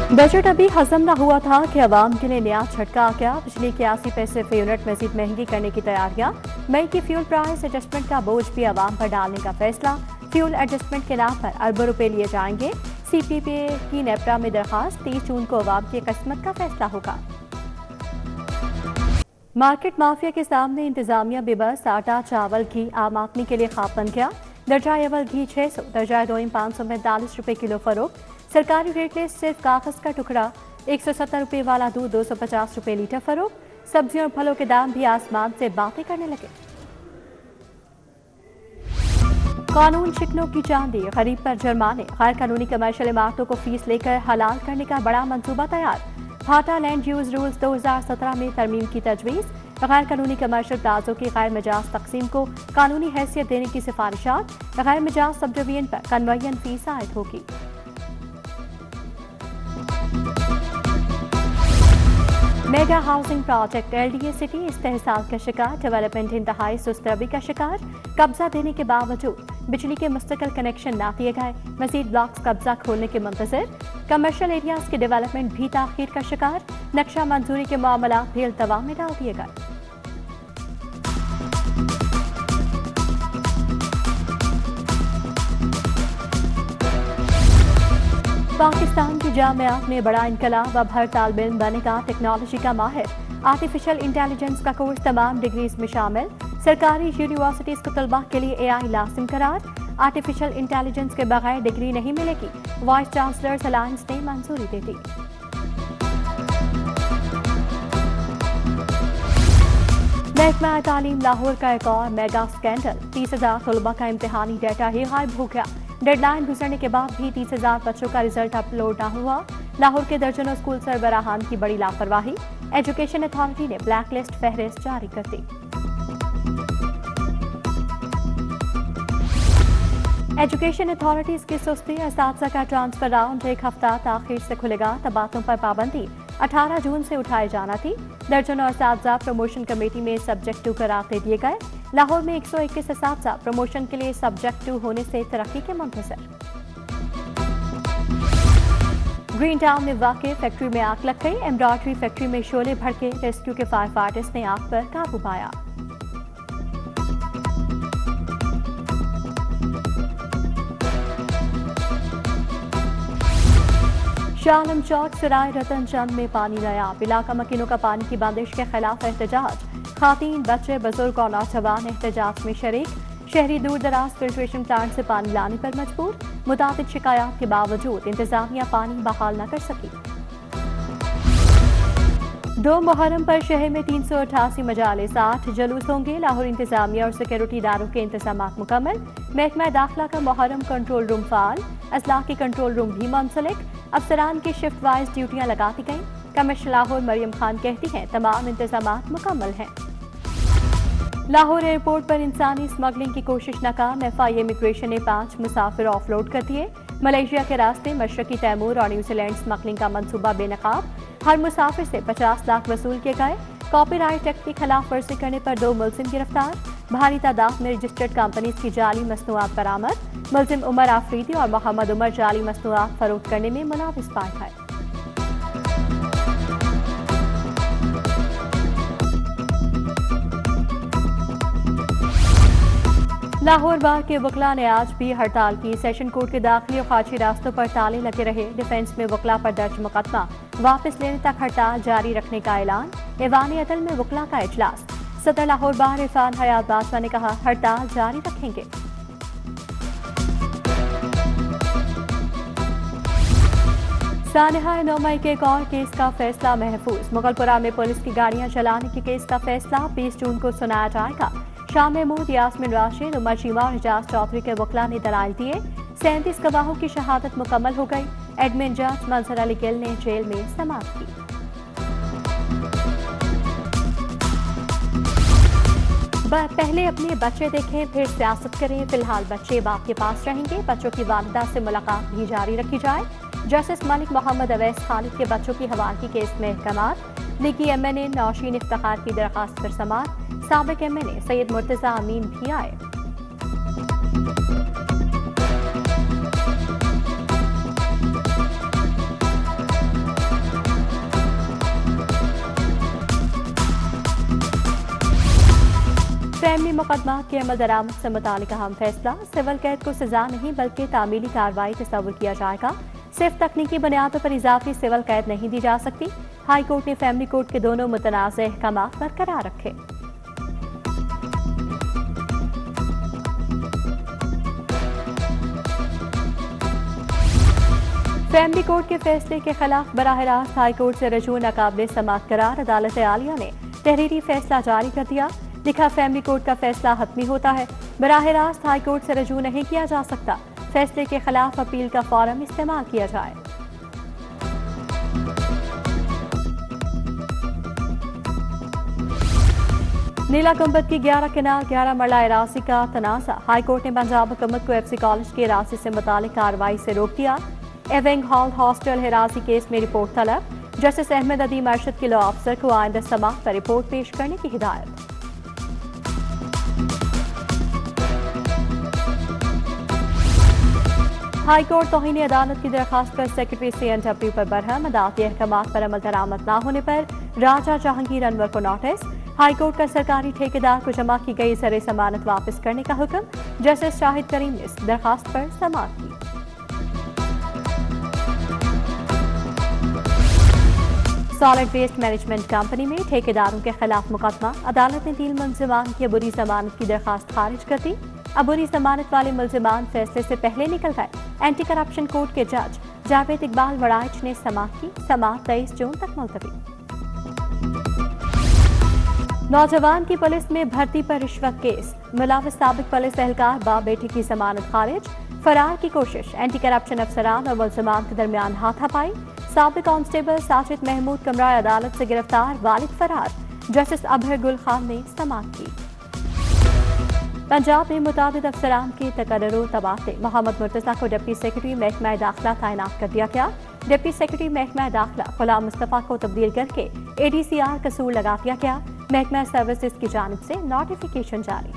Budget अभी हजम न हुआ था कि अवाम के लिए नया झटका आ गया। बिजली के 80 पैसे फी यूनिट मजीद महंगी करने की तैयारियां। मई की फ्यूल प्राइस एडजस्टमेंट का बोझ भी अवाम पर डालने का फैसला। फ्यूल एडजस्टमेंट के नाम पर अरबों रुपए लिए जाएंगे। CPPA की नेपरा में दरखास्त। 30 जून को अवाम की किस्मत का फैसला होगा। मार्केट माफिया के सामने इंतजामिया बेबस। आटा चावल घी आम आदमी के लिए ख्वाब बन गया। दर्जा अव्वल घी 600, दर्जा दोयम 545 रुपए किलो फरोख्त। सरकारी रेट लिस्ट सिर्फ कागज का टुकड़ा। 170 रुपए वाला दूध 250 रुपए लीटर फरोख्त। सब्जियों और फलों के दाम भी आसमान से बातें करने लगे। कानून शिकनों की चांदी, गरीब पर जुर्माने। गैर कानूनी कमर्शियल इमारतों को फीस लेकर हलाल करने का बड़ा मंसूबा तैयार। भाटा लैंड यूज रूल्स 2017 में तरमीम की तजवीज़। गैर कानूनी कमर्शियल प्लाजों की गैर मिजाज तकसीम को कानूनी हैसियत देने की सिफारिशात। गैर मिजाज सब डिवीजन पर कन्वेयन फीस आयद होगी। Mega housing project LDA city इस्तेहसाल का शिकार। डेवलपमेंट इंतहाई सुस्त रवि का शिकार। कब्जा देने के बावजूद बिजली के मुस्तकिल कनेक्शन न दिए गए। मजीद ब्लॉक्स कब्जा खोलने के मुंतजर। कमर्शियल एरियाज की डेवलपमेंट भी ताखीर का शिकार। नक्शा मंजूरी के मामला भी अल्तवा में डाल दिए गए। पाकिस्तान की जामियात में बड़ा इनकलाब। अब हर तालिब इल्म बनेगा टेक्नोलॉजी का माहिर। आर्टिफिशियल इंटेलिजेंस का कोर्स तमाम डिग्रीज में शामिल। सरकारी यूनिवर्सिटीज को तलबा के लिए AI लाजिम करार। आर्टिफिशियल इंटेलिजेंस के बगैर डिग्री नहीं मिलेगी। वाइस चांसलर्स अलायंस ने मंजूरी दे दी। महकमा तालीम लाहौर का एक और मेगा स्कैंडल। 30,000 तलबा का इम्तिहानी डाटा ही गायब हो गया। डेडलाइन गुजरने के बाद भी 30,000 बच्चों का रिजल्ट अपलोड न हुआ। लाहौर के दर्जनों स्कूल सरबराहान की बड़ी लापरवाही। एजुकेशन अथॉरिटी ने ब्लैक लिस्ट फहरिस्त जारी कर दी। एजुकेशन अथॉरिटीज की सुस्ती। असातिज़ा का ट्रांसफर राउंड एक हफ्ता ताखीर से खुलेगा। तबादलों पर पाबंदी 18 जून से उठाए जाना थी। दर्जनों असातिज़ा प्रमोशन कमेटी में सब्जेक्ट 2 करार दे दिए गए। लाहौर में 121 असातिज़ा प्रमोशन के लिए सब्जेक्ट 2 होने से तरक्की के मुंतज़र। ग्रीन टाउन में वाक़ई फैक्ट्री में आग लग गई। एम्ब्रॉयडरी फैक्ट्री में शोले भड़के। रेस्क्यू के फायर फाइटर्स ने आग पर काबू पाया। शालम चौक सराय रतन चंद में पानी नायाब। इलाका मकीनों का पानी की बंदिश के खिलाफ एहतजाज। खातीन, बच्चे, बुजुर्ग और नौजवान एहतजाज में शरीक। शहरी दूर दराज फिल्ट्रेशन प्लांट से पानी लाने पर मजबूर। मुताबिक शिकायत के बावजूद इंतजामिया पानी बहाल न कर सकी। 2 मुहर्रम पर शहर में 388 मजाले 60 जुलूस होंगे। लाहौर इंतजामिया और सिक्योरिटी इदारों के इंतजाम मुकम्मल। महकमा दाखिला का मुहर्रम कंट्रोल रूम फाल। असलाह की कंट्रोल रूम भी मुंसलिक। अफसरान की शिफ्ट वाइज ड्यूटियां लगा दी गईं। कमिश्नर लाहौर मरियम खान कहती हैं तमाम इंतजाम मुकम्मल हैं। लाहौर एयरपोर्ट पर इंसानी स्मगलिंग की कोशिश नाकाम। FI इमिग्रेशन ने 5 मुसाफिर ऑफलोड कर दिए। मलेशिया के रास्ते मशरकी तैमूर और न्यूजीलैंड स्मगलिंग का मंसूबा बेनकाब। हर मुसाफिर से 50 लाख वसूल किए गए। कॉपीराइट एक्ट की खिलाफ वर्जी करने पर 2 मुलजिम गिरफ्तार। भारी तादाद में रजिस्टर्ड कंपनीज की जाली मसनूआत बरामद। मुलजिम उमर आफरीदी और मोहम्मद उमर जाली मसनूआत फरोख्त करने में मुलविस पाए गए। लाहौर बार के वकला ने आज भी हड़ताल की। सेशन कोर्ट के दाखिली और खारजी रास्तों पर ताले लगे रहे। डिफेंस में वकला पर दर्ज मुकदमा वापस लेने तक हड़ताल जारी रखने का ऐलान। ऐवान अदल में वकला का इजलास। सदर लाहौर बार इरफान हयात बादशाह ने कहा हड़ताल जारी रखेंगे। सानिहा 9 मई के एक और केस का फैसला महफूज। मुगलपुरा में पुलिस की गाड़ियां चलाने के केस का फैसला 20 जून को सुनाया जाएगा। शाह महमूद, यास्मिन राशिद, उमर चीमा और एजाज चौधरी के वकला ने दलाइल दिए। 37 गवाहों की शहादत मुकम्मल हो गई। एडमिन जज मंजर अली गिल ने जेल में समाप्त की। पहले अपने बच्चे देखें फिर सियासत करें। फिलहाल बच्चे बाप के पास रहेंगे। बच्चों की वालिदा से मुलाकात भी जारी रखी जाए। जस्टिस मलिक मोहम्मद अवैस खालिद के बच्चों की हवालगी केस में अहकामात। लीगी MNA नौशीन इफ्तिखार की दरखास्त पर समाअत। साबिक MNA सैयद मुर्तजा अमीन भी आए। मुकदमा के अमल दरामद से मुतालिक अहम फैसला, सिविल कैद को सजा नहीं बल्कि तामीली कार्रवाई तस्वुर किया जाएगा। सिर्फ तकनीकी बुनियादों पर इजाफी सिविल कैद नहीं दी जा सकती। हाई कोर्ट ने फैमिली कोर्ट के दोनों मुतनाज़ अहकाम बरकरार रखे। फैमिली कोर्ट के फैसले के खिलाफ बराह रास्त हाई कोर्ट से रजू नाकाबिल समाअत करार अदालत आलिया ने तहरीरी फैसला जारी कर दिया। लिखा, फैमिली कोर्ट का फैसला हतमी होता है, बराह रास्त हाई कोर्ट से रजू नहीं किया जा सकता। फैसले के खिलाफ अपील का फॉर्म इस्तेमाल किया जाए। नीला गुंबद की 11 किनार 11 मरला अराजी का तनाज़ा, हाई कोर्ट ने पंजाब हुकूमत को एफसी कॉलेज की अराजी से मुतालिक कार्रवाई से रोक दिया। एविंग हॉल हॉस्टल हिराजी केस में रिपोर्ट तलब, जस्टिस अहमद अदीम अरशद के लॉ अफसर को आइंदा समाअत पर रिपोर्ट पेश करने की हिदायत। हाई कोर्ट तौहीन अदालत की दरखास्त पर सेक्रेटरी CNW पर बरहम, अदालती अहकामात पर अमल दरामद न होने पर राजा जहांगीर अनवर को नोटिस। हाई कोर्ट का सरकारी ठेकेदार को जमा की गई सरे जमानत वापस करने का हुक्म, जस्टिस शाहिद करीम ने इस दरखास्त पर समाअत की। सॉलिड वेस्ट मैनेजमेंट कंपनी में ठेकेदारों के खिलाफ मुकदमा, अदालत ने 3 मुलजिमान की अबूरी जमानत की दरखास्त खारिज कर दी। अबूरी जमानत वाले मुलजिमान फैसले से पहले निकल गए। एंटी करप्शन कोर्ट के जज जावेद इकबाल वड़ाइच ने समाअत की। समाअत 23 जून तक मुलतवी। नौजवान की पुलिस में भर्ती पर रिश्वत केस, मुलविस साबिक पुलिस एहलकार बाप बेटी की जमानत खारिज। फरार की कोशिश, एंटी करप्शन अफसरान और मुलजिमान के दरमियान हाथापाई। साबिक कांस्टेबल साजिद महमूद कमरा अदालत से गिरफ्तार, वालिद फरार। जस्टिस अबहर गुल खान ने समाअत की। पंजाब में मुताबिद अफसरान के तकर्रो तबादले, मोहम्मद मुर्तज़ा को डिप्टी सेक्रेटरी महकमा दाखिला तैनात कर दिया गया। डिप्टी सेक्रेटरी महकमा दाखिला गुलाम मुस्तफ़ा को तब्दील करके ADCR कसूर लगा दिया गया। महकमा सर्विसेज की जानिब से नोटिफिकेशन जारी।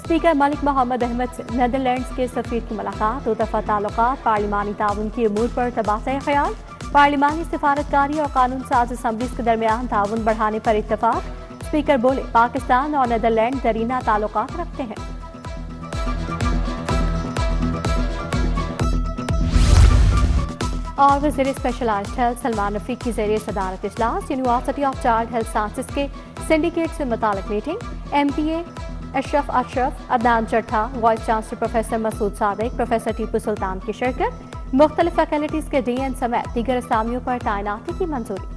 स्पीकर मलिक मोहम्मद अहमद से नीदरलैंड्स के सफीर की मुलाकात, दो दफा ताल्लुकात, पार्लिमानी ताउन की उमूर पर तबादला ख्याल। पार्लिमानी सिफारतकारी और कानून साज असम्बलीज के दरमियान ताउन बढ़ाने पर इत्तफाक। स्पीकर बोले, पाकिस्तान और नीदरलैंड दरीना ताल्लुकात रखते हैं। और वज़ीर स्पेशलाइज्ड हेल्थ सलमान रफीक की ज़रिए सदारत इजलास, university of child health sciences के सिंडिकेट से मुतालिक meeting. MPA Ashraf Adnan Chattha, vice chancellor professor Masood Sadiq, professor Tipu Sultan की शिरकत। मुख्तलिफ फैकल्टीज के DN समेत दीगर असामियों पर तैनाती की मंजूरी।